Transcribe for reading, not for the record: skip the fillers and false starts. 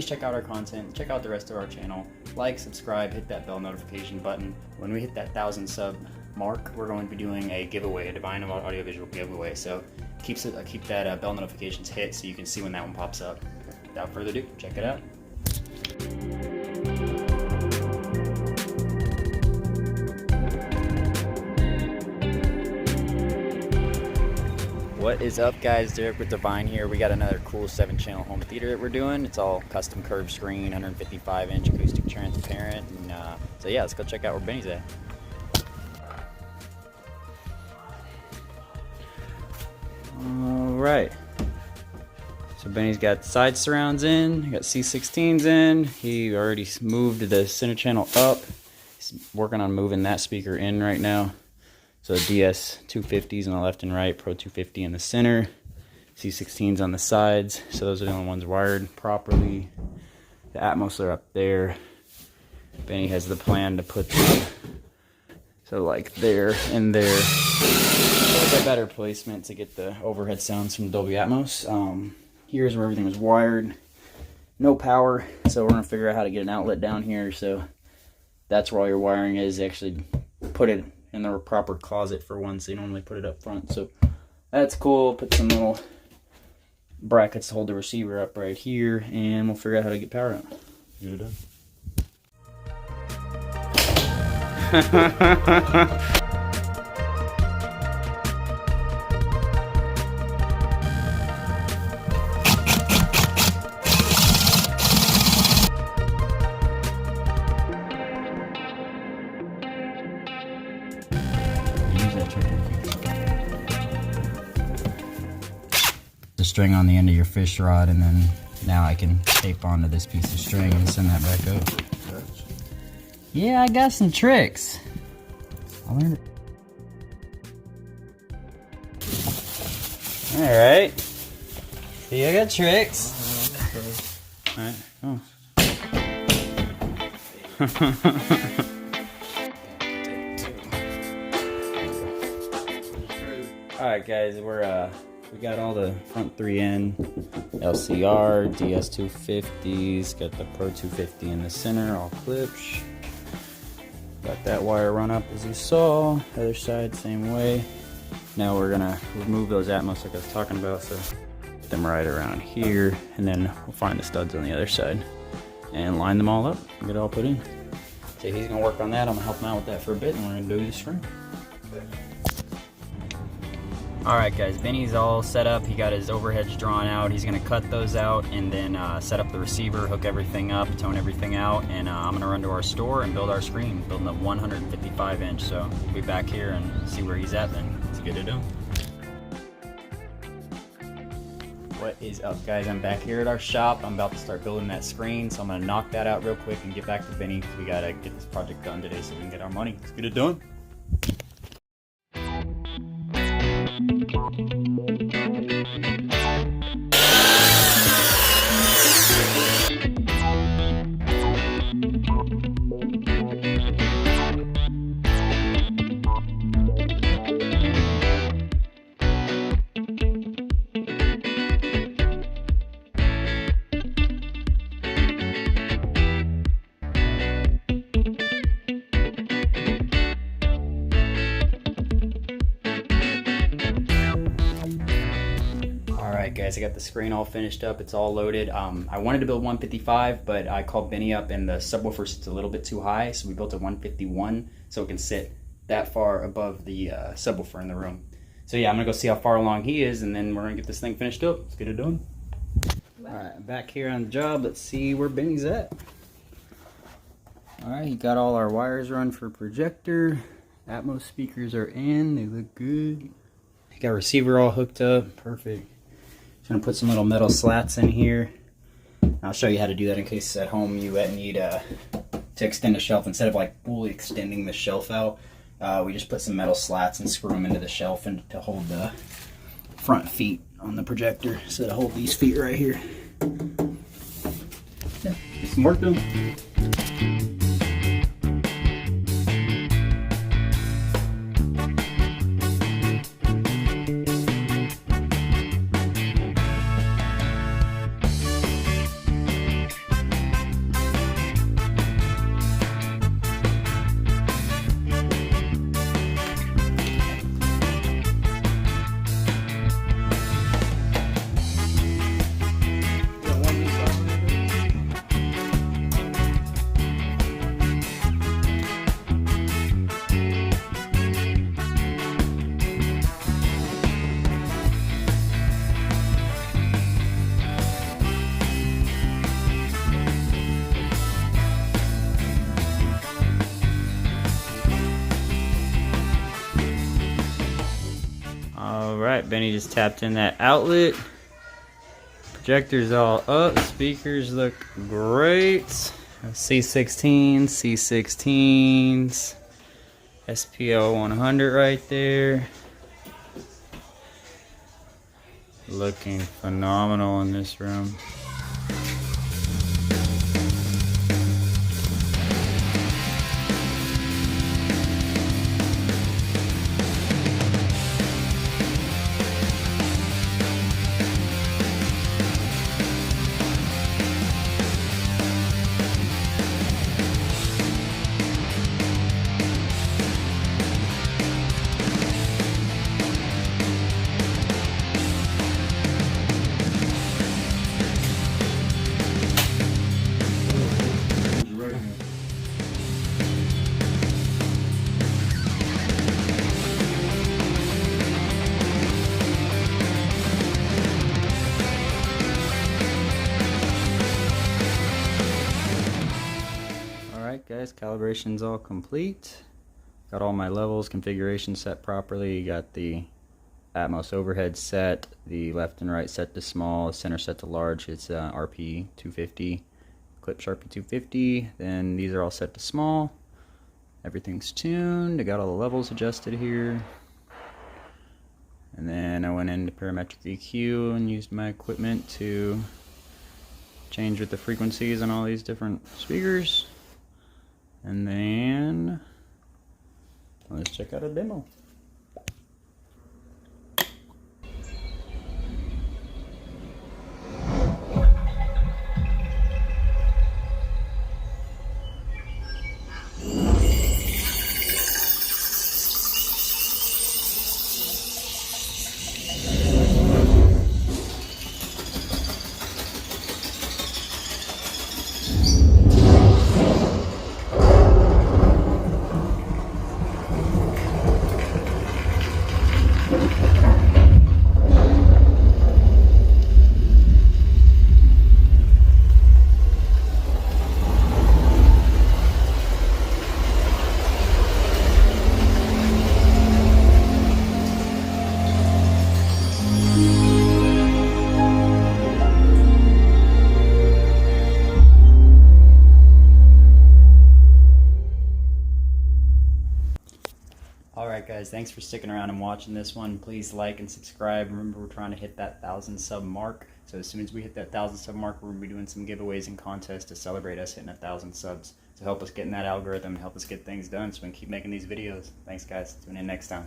please check out our content, check out the rest of our channel, like, subscribe, hit that bell notification button. When we hit that 1,000 sub mark, we're going to be doing a giveaway, a Divine Audiovisual giveaway. So keep that bell notifications hit so you can see when that one pops up. Without further ado, check it out. What is up, guys? Derek with Divine here. We got another cool 7-channel home theater that we're doing. It's all custom curved screen, 155-inch acoustic transparent. And so yeah, let's go check out where Benny's at. All right. So Benny's got side surrounds in, got C16s in. He already moved the center channel up. He's working on moving that speaker in right now. So DS-250s on the left and right, Pro-250 in the center, C16s on the sides. So those are the only ones wired properly. The Atmos are up there. Benny has the plan to put them, so like there and there. So a better placement to get the overhead sounds from Dolby Atmos. Here's where everything was wired. No power, so we're gonna figure out how to get an outlet down here. So that's where all your wiring is. Actually put it in the proper closet for one, so you normally put it up front. So that's cool. Put some little brackets to hold the receiver up right here, and we'll figure out how to get power out. Get it done. The string on the end of your fish rod, and then now I can tape onto this piece of string and send that back up. Yeah, I got some tricks. I learned it. All right. See, I got tricks. All right. Oh. All right, guys. We got all the front 3 in, LCR, DS-250s, got the Pro-250 in the center, all Klipsch. Got that wire run up as you saw, other side same way. Now we're gonna remove those Atmos like I was talking about, so put them right around here, and then we'll find the studs on the other side and line them all up and get it all put in. So he's gonna work on that, I'm gonna help him out with that for a bit, and we're gonna do the screen. Alright guys, Benny's all set up. He got his overheads drawn out. He's going to cut those out and then set up the receiver, hook everything up, tone everything out, and I'm going to run to our store and build our screen, building a 155-inch. So we'll be back here and see where he's at then. Let's get it done. What is up, guys? I'm back here at our shop. I'm about to start building that screen, so I'm going to knock that out real quick and get back to Benny because we got to get this project done today so we can get our money. Let's get it done. Alright guys, I got the screen all finished up, it's all loaded. I wanted to build 155, but I called Benny up and the subwoofer sits a little bit too high, so we built a 151 so it can sit that far above the subwoofer in the room. So yeah, I'm gonna go see how far along he is, and then we're gonna get this thing finished up. Let's get it done. Alright, back here on the job, let's see where Benny's at. Alright, he got all our wires run for projector. Atmos speakers are in, they look good. He got receiver all hooked up, perfect. Gonna put some little metal slats in here. I'll show you how to do that in case at home you need to extend a shelf. Instead of like fully extending the shelf out, we just put some metal slats and screw them into the shelf and to hold the front feet on the projector. So to hold these feet right here. Yeah, some work done. Alright, Benny just tapped in that outlet. Projector's all up, speakers look great. C16s, C16s, SPL 100 right there. Looking phenomenal in this room. Alright guys, calibration's all complete. Got all my levels, configuration set properly. Got the Atmos overhead set, the left and right set to small, center set to large. It's RP250, Klipsch RP250. Then these are all set to small. Everything's tuned. I got all the levels adjusted here. And then I went into parametric EQ and used my equipment to change with the frequencies on all these different speakers. And then let's check out a demo. Alright guys, thanks for sticking around and watching this one. Please like and subscribe. Remember, we're trying to hit that 1,000 sub mark. So as soon as we hit that 1,000 sub mark, we're going to be doing some giveaways and contests to celebrate us hitting 1,000 subs. To help us get in that algorithm, help us get things done so we can keep making these videos. Thanks guys. Tune in next time.